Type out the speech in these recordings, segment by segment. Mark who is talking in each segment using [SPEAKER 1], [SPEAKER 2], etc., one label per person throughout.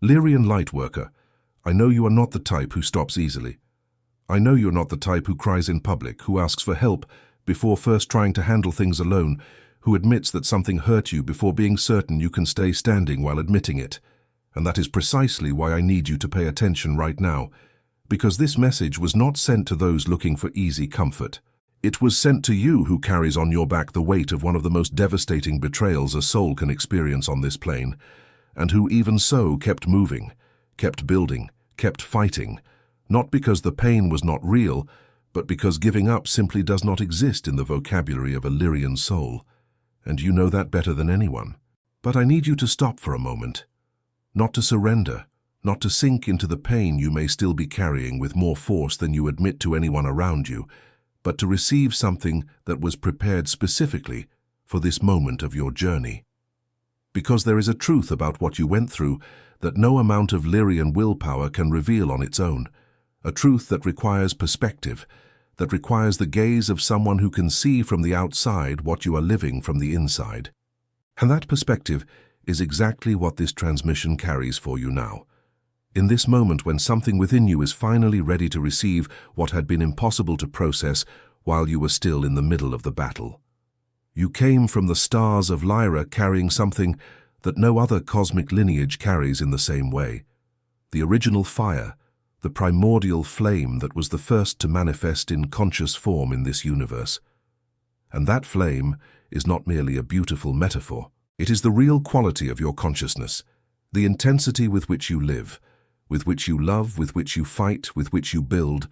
[SPEAKER 1] Lyrian Lightworker, I know you are not the type who stops easily. I know you're not the type who cries in public, who asks for help before first trying to handle things alone, who admits that something hurt you before being certain you can stay standing while admitting it. And that is precisely why I need you to pay attention right now, because this message was not sent to those looking for easy comfort. It was sent to you who carries on your back the weight of one of the most devastating betrayals a soul can experience on this plane, and who even so kept moving, kept building, kept fighting, not because the pain was not real, but because giving up simply does not exist in the vocabulary of a Lyrian soul. And you know that better than anyone. But I need you to stop for a moment. Not to surrender, not to sink into the pain you may still be carrying with more force than you admit to anyone around you, but to receive something that was prepared specifically for this moment of your journey. Because there is a truth about what you went through that no amount of Lyrian willpower can reveal on its own, a truth that requires perspective, that requires the gaze of someone who can see from the outside what you are living from the inside. And that perspective is exactly what this transmission carries for you now. In this moment when something within you is finally ready to receive what had been impossible to process while you were still in the middle of the battle. You came from the stars of Lyra carrying something that no other cosmic lineage carries in the same way. The original fire, the primordial flame that was the first to manifest in conscious form in this universe. And that flame is not merely a beautiful metaphor. It is the real quality of your consciousness, the intensity with which you live, with which you love, with which you fight, with which you build,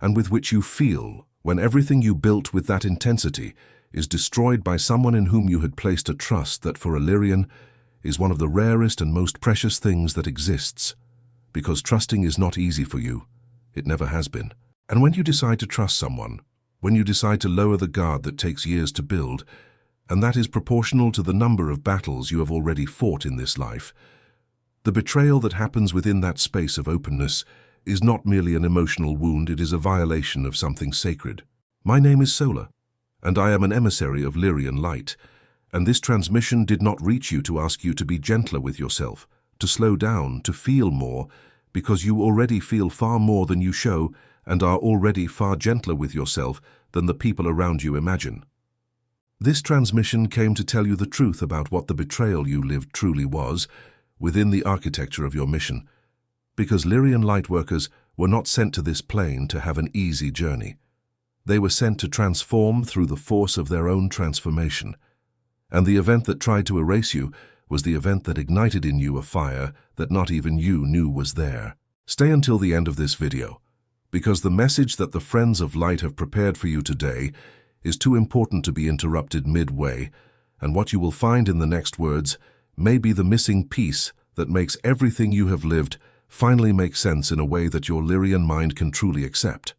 [SPEAKER 1] and with which you feel when everything you built with that intensity is destroyed by someone in whom you had placed a trust that for a Lyrian is one of the rarest and most precious things that exists. Because trusting is not easy for you. It never has been. And when you decide to trust someone, when you decide to lower the guard that takes years to build, and that is proportional to the number of battles you have already fought in this life, the betrayal that happens within that space of openness is not merely an emotional wound, it is a violation of something sacred. My name is Solar, and I am an emissary of Lyrian Light, and this transmission did not reach you to ask you to be gentler with yourself, to slow down, to feel more, because you already feel far more than you show and are already far gentler with yourself than the people around you imagine. This transmission came to tell you the truth about what the betrayal you lived truly was within the architecture of your mission, because Lyrian Lightworkers were not sent to this plane to have an easy journey. They were sent to transform through the force of their own transformation, and the event that tried to erase you was the event that ignited in you a fire that not even you knew was there. Stay until the end of this video, because the message that the Friends of Light have prepared for you today is too important to be interrupted midway, and what you will find in the next words may be the missing piece that makes everything you have lived finally make sense in a way that your Lyrian mind can truly accept.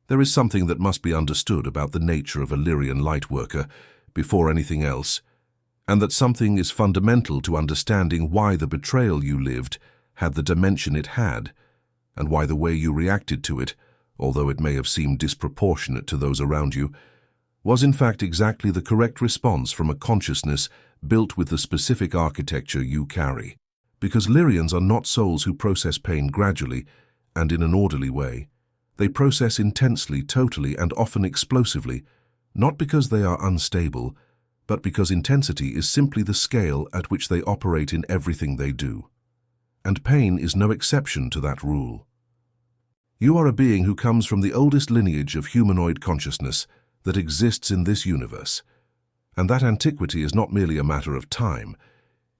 [SPEAKER 1] There is something that must be understood about the nature of a Lyrian Lightworker before anything else, and that something is fundamental to understanding why the betrayal you lived had the dimension it had, and why the way you reacted to it, although it may have seemed disproportionate to those around you, was in fact exactly the correct response from a consciousness built with the specific architecture you carry. Because Lyrians are not souls who process pain gradually and in an orderly way. They process intensely, totally, and often explosively, not because they are unstable, but because intensity is simply the scale at which they operate in everything they do. And pain is no exception to that rule. You are a being who comes from the oldest lineage of humanoid consciousness that exists in this universe, and that antiquity is not merely a matter of time.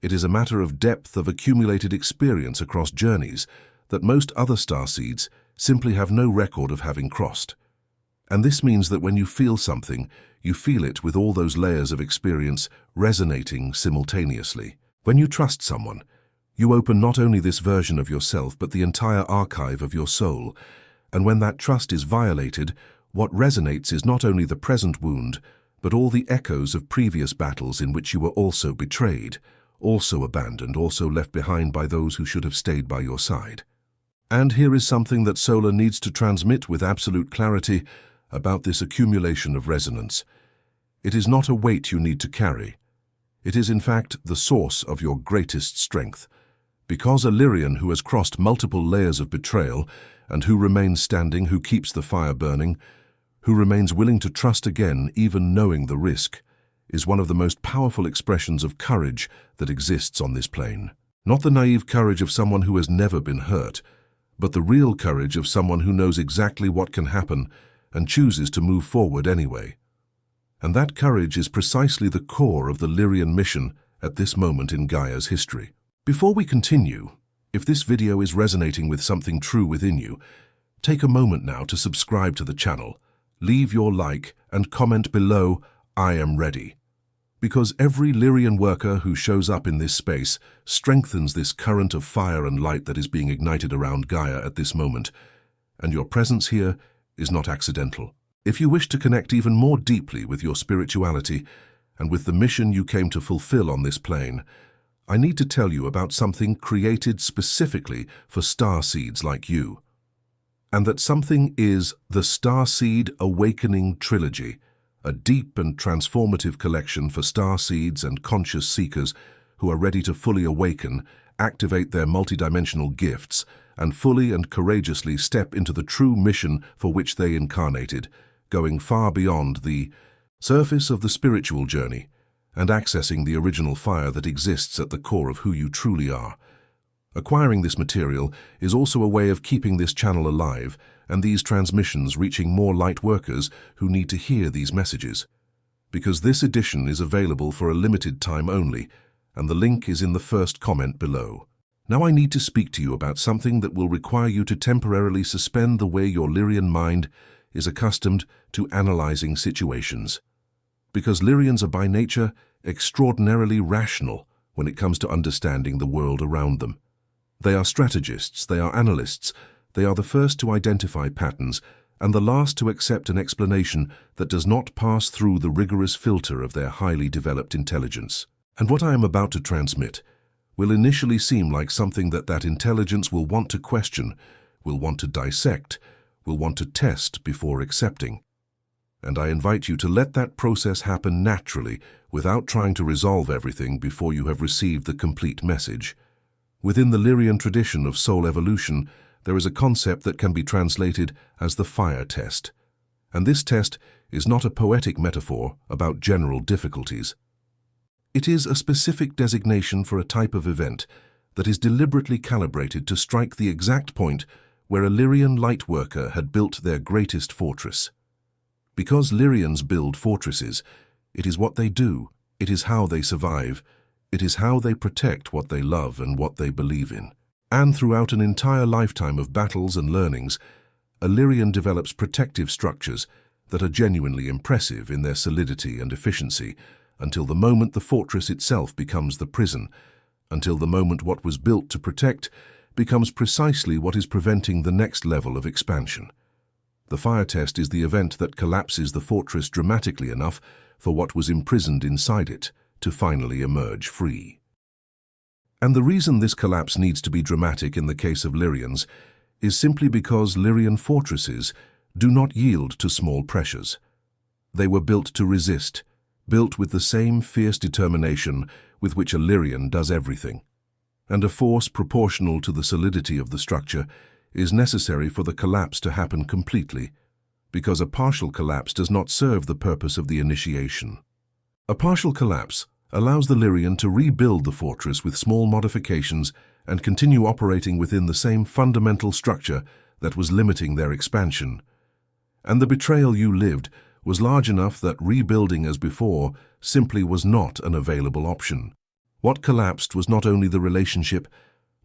[SPEAKER 1] It is a matter of depth of accumulated experience across journeys that most other starseeds simply have no record of having crossed. And this means that when you feel something, you feel it with all those layers of experience resonating simultaneously. When you trust someone, you open not only this version of yourself but the entire archive of your soul. And when that trust is violated, what resonates is not only the present wound, but all the echoes of previous battles in which you were also betrayed, also abandoned, also left behind by those who should have stayed by your side. And here is something that Solar needs to transmit with absolute clarity about this accumulation of resonance. It is not a weight you need to carry. It is in fact the source of your greatest strength, Because a Lyrian who has crossed multiple layers of betrayal and who remains standing, who keeps the fire burning, who remains willing to trust again even knowing the risk, is one of the most powerful expressions of courage that exists on this plane. Not the naive courage of someone who has never been hurt, but the real courage of someone who knows exactly what can happen and chooses to move forward anyway. And that courage is precisely the core of the Lyrian mission at this moment in Gaia's history. Before we continue, if this video is resonating with something true within you, take a moment now to subscribe to the channel, leave your like and comment below, "I am ready." Because every Lyrian worker who shows up in this space strengthens this current of fire and light that is being ignited around Gaia at this moment, and your presence here is not accidental. If you wish to connect even more deeply with your spirituality and with the mission you came to fulfill on this plane, I need to tell you about something created specifically for starseeds like you. And that something is the Starseed Awakening Trilogy, a deep and transformative collection for starseeds and conscious seekers who are ready to fully awaken, activate their multidimensional gifts, and fully and courageously step into the true mission for which they incarnated, going far beyond the surface of the spiritual journey and accessing the original fire that exists at the core of who you truly are. Acquiring this material is also a way of keeping this channel alive and these transmissions reaching more light workers who need to hear these messages. Because this edition is available for a limited time only, and the link is in the first comment below. Now I need to speak to you about something that will require you to temporarily suspend the way your Lyrian mind is accustomed to analyzing situations. Because Lyrians are by nature extraordinarily rational when it comes to understanding the world around them. They are strategists, they are analysts, they are the first to identify patterns and the last to accept an explanation that does not pass through the rigorous filter of their highly developed intelligence. And what I am about to transmit will initially seem like something that intelligence will want to question, will want to dissect, will want to test before accepting. And I invite you to let that process happen naturally without trying to resolve everything before you have received the complete message. Within the Lyrian tradition of soul evolution, there is a concept that can be translated as the fire test. And this test is not a poetic metaphor about general difficulties. It is a specific designation for a type of event that is deliberately calibrated to strike the exact point where a Lyrian Lightworker had built their greatest fortress. Because Lyrians build fortresses, it is what they do, it is how they survive, it is how they protect what they love and what they believe in. And throughout an entire lifetime of battles and learnings, a Lyrian develops protective structures that are genuinely impressive in their solidity and efficiency, until the moment the fortress itself becomes the prison, until the moment what was built to protect becomes precisely what is preventing the next level of expansion. The fire test is the event that collapses the fortress dramatically enough for what was imprisoned inside it to finally emerge free. And the reason this collapse needs to be dramatic in the case of Lyrians is simply because Lyrian fortresses do not yield to small pressures. They were built to resist, built with the same fierce determination with which a Lyrian does everything. And a force proportional to the solidity of the structure is necessary for the collapse to happen completely, because a partial collapse does not serve the purpose of the initiation. A partial collapse allows the Lyrian to rebuild the fortress with small modifications and continue operating within the same fundamental structure that was limiting their expansion. And the betrayal you lived was large enough that rebuilding as before simply was not an available option. What collapsed was not only the relationship,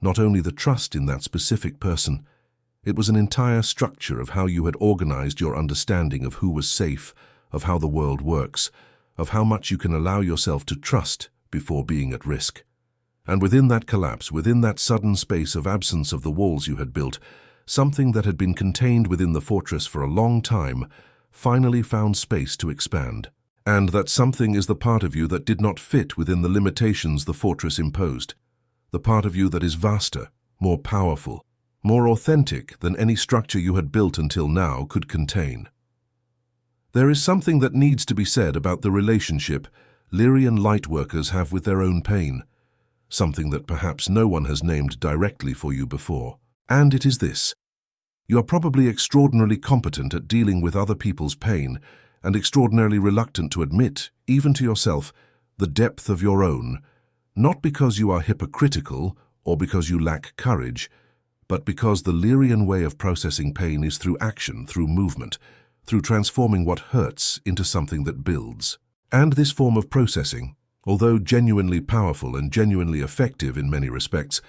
[SPEAKER 1] not only the trust in that specific person, it was an entire structure of how you had organized your understanding of who was safe, of how the world works, of how much you can allow yourself to trust before being at risk. And within that collapse, within that sudden space of absence of the walls you had built, something that had been contained within the fortress for a long time finally found space to expand. And that something is the part of you that did not fit within the limitations the fortress imposed. The part of you that is vaster, more powerful, more authentic than any structure you had built until now could contain. There is something that needs to be said about the relationship Lyrian Lightworkers have with their own pain, something that perhaps no one has named directly for you before. And it is this. You are probably extraordinarily competent at dealing with other people's pain and extraordinarily reluctant to admit, even to yourself, the depth of your own, not because you are hypocritical or because you lack courage, but because the Lyrian way of processing pain is through action, through movement, through transforming what hurts into something that builds. And this form of processing, although genuinely powerful and genuinely effective in many respects,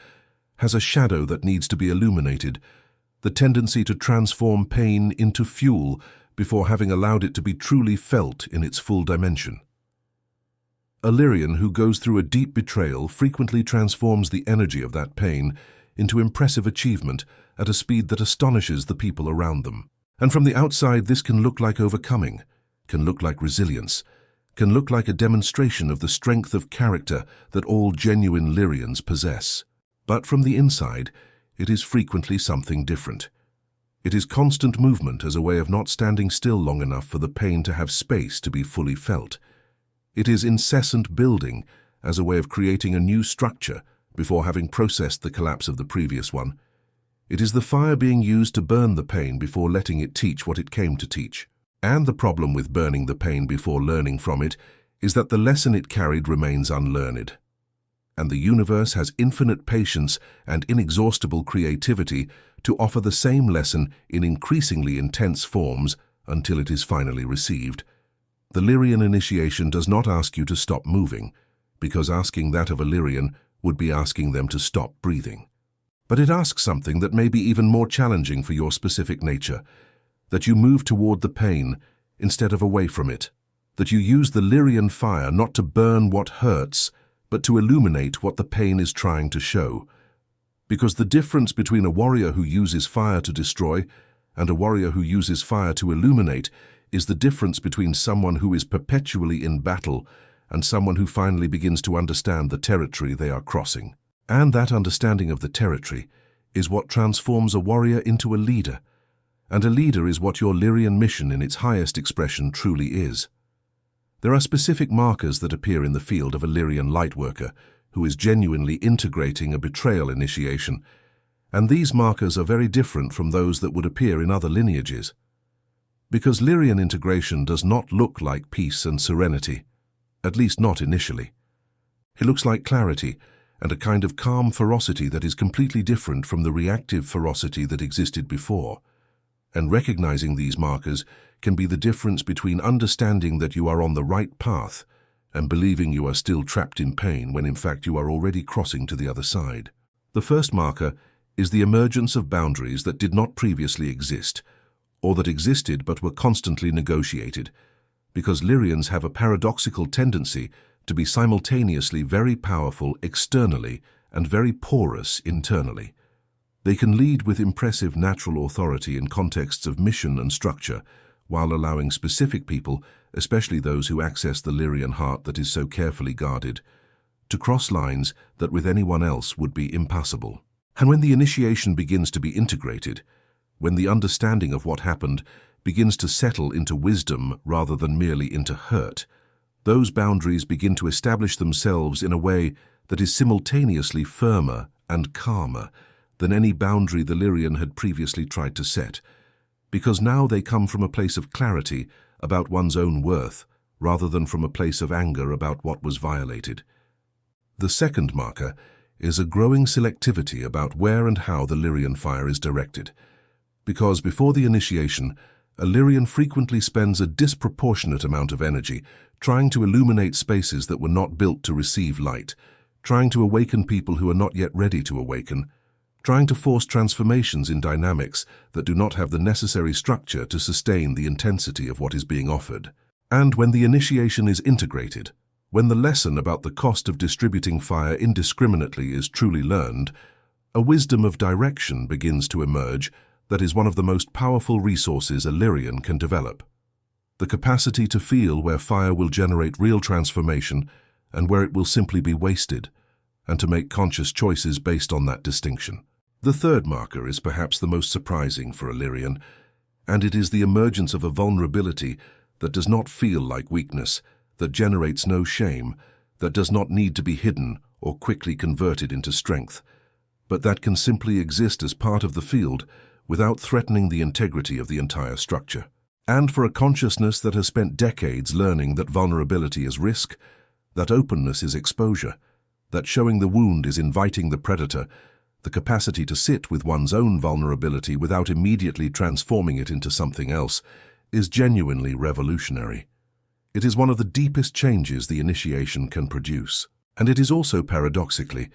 [SPEAKER 1] has a shadow that needs to be illuminated, the tendency to transform pain into fuel before having allowed it to be truly felt in its full dimension. A Lyrian who goes through a deep betrayal frequently transforms the energy of that pain into impressive achievement at a speed that astonishes the people around them. And from the outside, this can look like overcoming, can look like resilience, can look like a demonstration of the strength of character that all genuine Lyrians possess. But from the inside, it is frequently something different. It is constant movement as a way of not standing still long enough for the pain to have space to be fully felt. It is incessant building as a way of creating a new structure before having processed the collapse of the previous one. It is the fire being used to burn the pain before letting it teach what it came to teach. And the problem with burning the pain before learning from it is that the lesson it carried remains unlearned. And the universe has infinite patience and inexhaustible creativity to offer the same lesson in increasingly intense forms until it is finally received. The Lyrian initiation does not ask you to stop moving, because asking that of a Lyrian would be asking them to stop breathing. But it asks something that may be even more challenging for your specific nature, that you move toward the pain instead of away from it, that you use the Lyrian fire not to burn what hurts, but to illuminate what the pain is trying to show. Because the difference between a warrior who uses fire to destroy and a warrior who uses fire to illuminate is the difference between someone who is perpetually in battle and someone who finally begins to understand the territory they are crossing. And that understanding of the territory is what transforms a warrior into a leader, and a leader is what your Lyrian mission in its highest expression truly is. There are specific markers that appear in the field of a Lyrian Lightworker who is genuinely integrating a betrayal initiation, and these markers are very different from those that would appear in other lineages. Because Lyrian integration does not look like peace and serenity, at least not initially. It looks like clarity and a kind of calm ferocity that is completely different from the reactive ferocity that existed before. And recognizing these markers can be the difference between understanding that you are on the right path and believing you are still trapped in pain when in fact you are already crossing to the other side. The first marker is the emergence of boundaries that did not previously exist, or that existed but were constantly negotiated, because Lyrians have a paradoxical tendency to be simultaneously very powerful externally and very porous internally. They can lead with impressive natural authority in contexts of mission and structure, while allowing specific people, especially those who access the Lyrian heart that is so carefully guarded, to cross lines that with anyone else would be impassable. And when the initiation begins to be integrated, when the understanding of what happened begins to settle into wisdom rather than merely into hurt, those boundaries begin to establish themselves in a way that is simultaneously firmer and calmer than any boundary the Lyrian had previously tried to set, because now they come from a place of clarity about one's own worth rather than from a place of anger about what was violated. The second marker is a growing selectivity about where and how the Lyrian fire is directed, because before the initiation, a Lyrian frequently spends a disproportionate amount of energy trying to illuminate spaces that were not built to receive light, trying to awaken people who are not yet ready to awaken, trying to force transformations in dynamics that do not have the necessary structure to sustain the intensity of what is being offered. And when the initiation is integrated, when the lesson about the cost of distributing fire indiscriminately is truly learned, a wisdom of direction begins to emerge that is one of the most powerful resources a Lyrian can develop. The capacity to feel where fire will generate real transformation and where it will simply be wasted, and to make conscious choices based on that distinction. The third marker is perhaps the most surprising for a Lyrian, and it is the emergence of a vulnerability that does not feel like weakness, that generates no shame, that does not need to be hidden or quickly converted into strength, but that can simply exist as part of the field without threatening the integrity of the entire structure. And for a consciousness that has spent decades learning that vulnerability is risk, that openness is exposure, that showing the wound is inviting the predator, the capacity to sit with one's own vulnerability without immediately transforming it into something else is genuinely revolutionary. It is one of the deepest changes the initiation can produce. And it is also, paradoxically,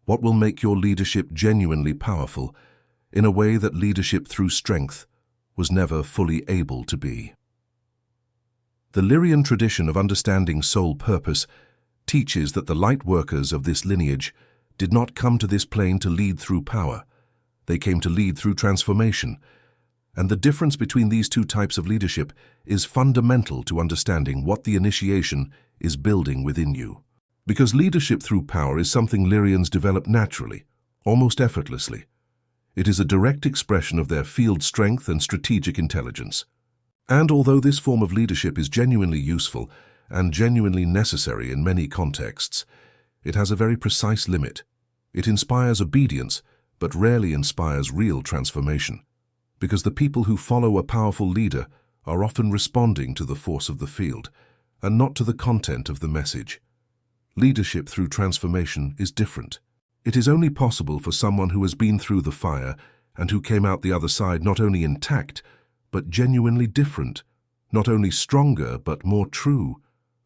[SPEAKER 1] what will make your leadership genuinely powerful in a way that leadership through strength was never fully able to be. The Lyrian tradition of understanding soul purpose teaches that the light workers of this lineage did not come to this plane to lead through power. They came to lead through transformation. And the difference between these two types of leadership is fundamental to understanding what the initiation is building within you. Because leadership through power is something Lyrians develop naturally, almost effortlessly. It is a direct expression of their field strength and strategic intelligence. And although this form of leadership is genuinely useful and genuinely necessary in many contexts, it has a very precise limit. It inspires obedience, but rarely inspires real transformation. Because the people who follow a powerful leader are often responding to the force of the field, and not to the content of the message. Leadership through transformation is different. It is only possible for someone who has been through the fire and who came out the other side not only intact, but genuinely different, not only stronger, but more true,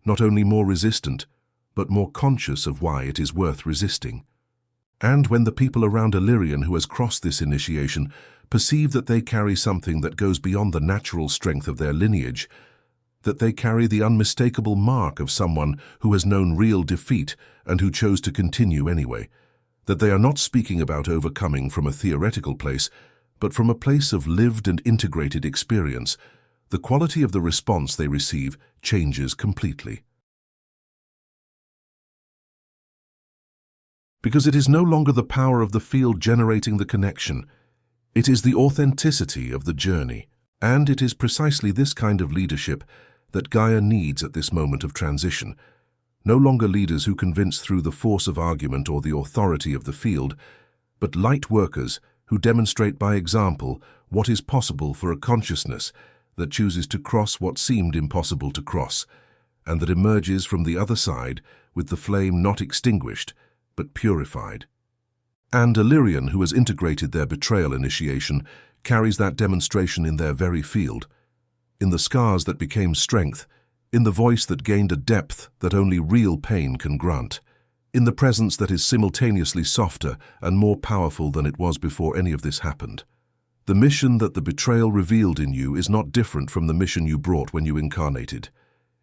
[SPEAKER 1] not only more resistant, but more conscious of why it is worth resisting. And when the people around a Lyrian who has crossed this initiation perceive that they carry something that goes beyond the natural strength of their lineage, that they carry the unmistakable mark of someone who has known real defeat and who chose to continue anyway, that they are not speaking about overcoming from a theoretical place, but from a place of lived and integrated experience, the quality of the response they receive changes completely. Because it is no longer the power of the field generating the connection, it is the authenticity of the journey. And it is precisely this kind of leadership that Gaia needs at this moment of transition. No longer leaders who convince through the force of argument or the authority of the field, but light workers who demonstrate by example what is possible for a consciousness that chooses to cross what seemed impossible to cross, and that emerges from the other side with the flame not extinguished, but purified. And a Lyrian who has integrated their betrayal initiation carries that demonstration in their very field, in the scars that became strength, in the voice that gained a depth that only real pain can grant, in the presence that is simultaneously softer and more powerful than it was before any of this happened. The mission that the betrayal revealed in you is not different from the mission you brought when you incarnated.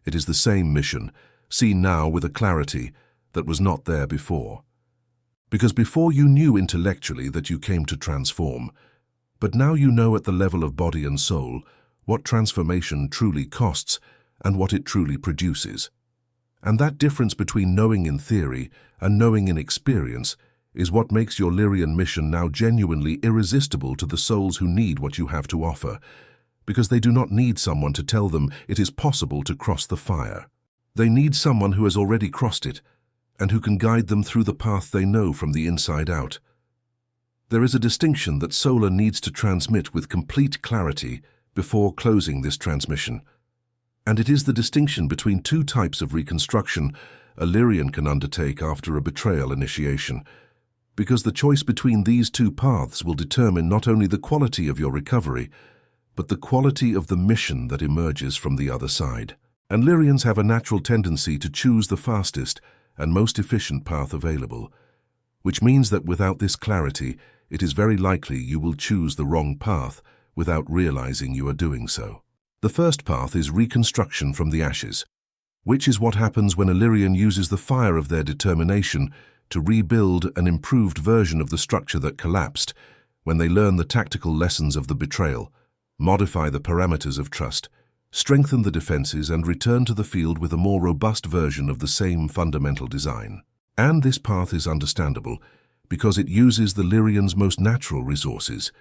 [SPEAKER 1] It is the same mission, seen now with a clarity that was not there before. Because before you knew intellectually that you came to transform, but now you know at the level of body and soul what transformation truly costs and what it truly produces. And that difference between knowing in theory and knowing in experience is what makes your Lyrian mission now genuinely irresistible to the souls who need what you have to offer, because they do not need someone to tell them it is possible to cross the fire. They need someone who has already crossed it and who can guide them through the path they know from the inside out. There is a distinction that Solar needs to transmit with complete clarity before closing this transmission. And it is the distinction between two types of reconstruction a Lyrian can undertake after a betrayal initiation, because the choice between these two paths will determine not only the quality of your recovery, but the quality of the mission that emerges from the other side. And Lyrians have a natural tendency to choose the fastest and most efficient path available, which means that without this clarity, it is very likely you will choose the wrong path without realizing you are doing so. The first path is reconstruction from the ashes, which is what happens when a Lyrian uses the fire of their determination to rebuild an improved version of the structure that collapsed, when they learn the tactical lessons of the betrayal, modify the parameters of trust, strengthen the defenses, and return to the field with a more robust version of the same fundamental design. And this path is understandable because it uses the Lyrian's most natural resources,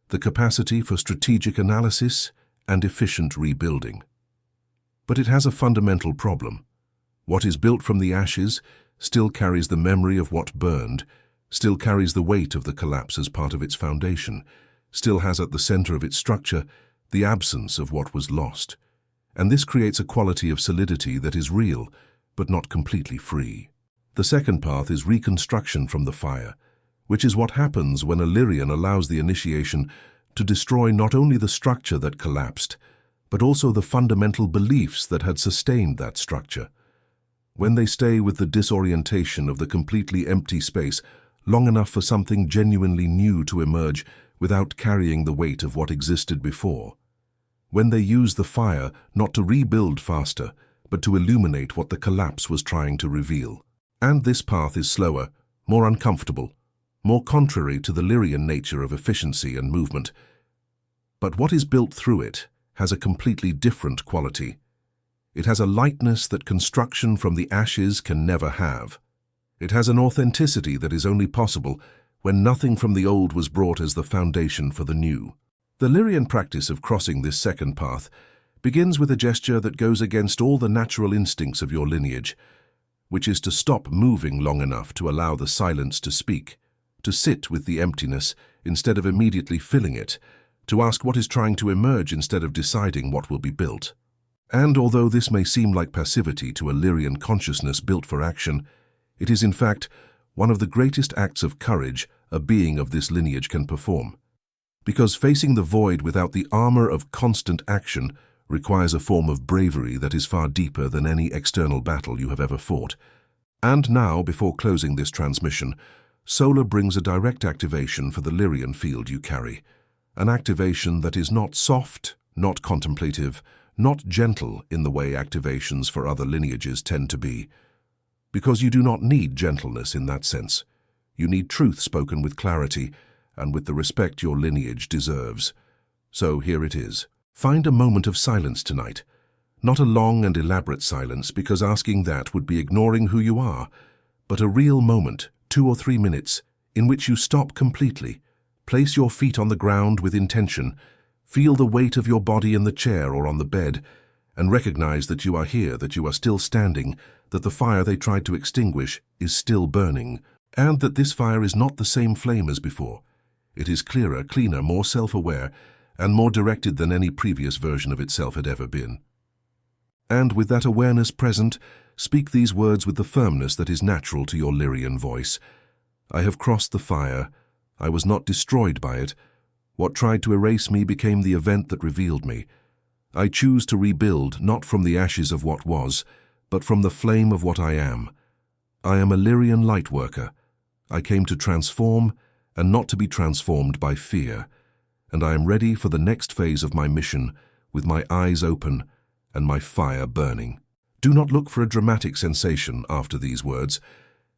[SPEAKER 1] the capacity for strategic analysis and efficient rebuilding. But it has a fundamental problem. What is built from the ashes still carries the memory of what burned, still carries the weight of the collapse as part of its foundation, still has at the center of its structure the absence of what was lost. And this creates a quality of solidity that is real, but not completely free. The second path is reconstruction from the fire, which is what happens when a Lyrian allows the initiation to destroy not only the structure that collapsed, but also the fundamental beliefs that had sustained that structure. When they stay with the disorientation of the completely empty space long enough for something genuinely new to emerge without carrying the weight of what existed before. When they use the fire not to rebuild faster, but to illuminate what the collapse was trying to reveal. And this path is slower, more uncomfortable, more contrary to the Lyrian nature of efficiency and movement. But what is built through it has a completely different quality. It has a lightness that construction from the ashes can never have. It has an authenticity that is only possible when nothing from the old was brought as the foundation for the new. The Lyrian practice of crossing this second path begins with a gesture that goes against all the natural instincts of your lineage, which is to stop moving long enough to allow the silence to speak, to sit with the emptiness instead of immediately filling it, to ask what is trying to emerge instead of deciding what will be built. And although this may seem like passivity to a Lyrian consciousness built for action, it is in fact one of the greatest acts of courage a being of this lineage can perform. Because facing the void without the armor of constant action requires a form of bravery that is far deeper than any external battle you have ever fought. And now, before closing this transmission, Solar brings a direct activation for the Lyrian field you carry. An activation that is not soft, not contemplative, not gentle in the way activations for other lineages tend to be. Because you do not need gentleness in that sense. You need truth spoken with clarity and with the respect your lineage deserves. So here it is. Find a moment of silence tonight. Not a long and elaborate silence, because asking that would be ignoring who you are, but a real moment, 2 or 3 minutes, in which you stop completely, place your feet on the ground with intention, feel the weight of your body in the chair or on the bed, and recognize that you are here, that you are still standing, that the fire they tried to extinguish is still burning, and that this fire is not the same flame as before. It is clearer, cleaner, more self-aware, and more directed than any previous version of itself had ever been. And with that awareness present, speak these words with the firmness that is natural to your Lyrian voice. I have crossed the fire. I was not destroyed by it. What tried to erase me became the event that revealed me. I choose to rebuild not from the ashes of what was, but from the flame of what I am. I am a Lyrian Lightworker. I came to transform and not to be transformed by fear. And I am ready for the next phase of my mission with my eyes open and my fire burning. Do not look for a dramatic sensation after these words,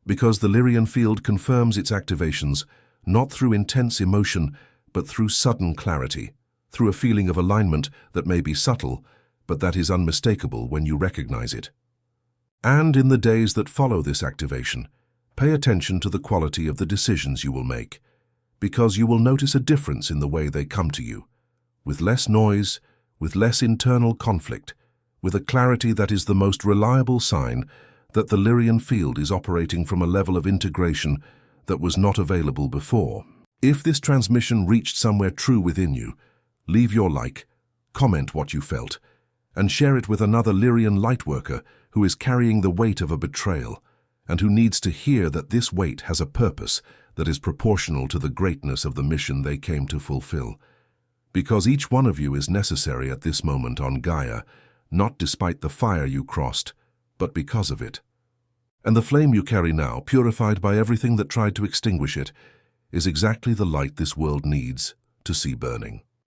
[SPEAKER 1] because the Lyrian field confirms its activations not through intense emotion, but through sudden clarity, through a feeling of alignment that may be subtle, but that is unmistakable when you recognize it. And in the days that follow this activation, pay attention to the quality of the decisions you will make, because you will notice a difference in the way they come to you, with less noise, with less internal conflict, with a clarity that is the most reliable sign that the Lyrian field is operating from a level of integration that was not available before. If this transmission reached somewhere true within you, leave your like, comment what you felt, and share it with another Lyrian Lightworker who is carrying the weight of a betrayal, and who needs to hear that this weight has a purpose that is proportional to the greatness of the mission they came to fulfill. Because each one of you is necessary at this moment on Gaia, not despite the fire you crossed, but because of it. And the flame you carry now, purified by everything that tried to extinguish it, is exactly the light this world needs to see burning.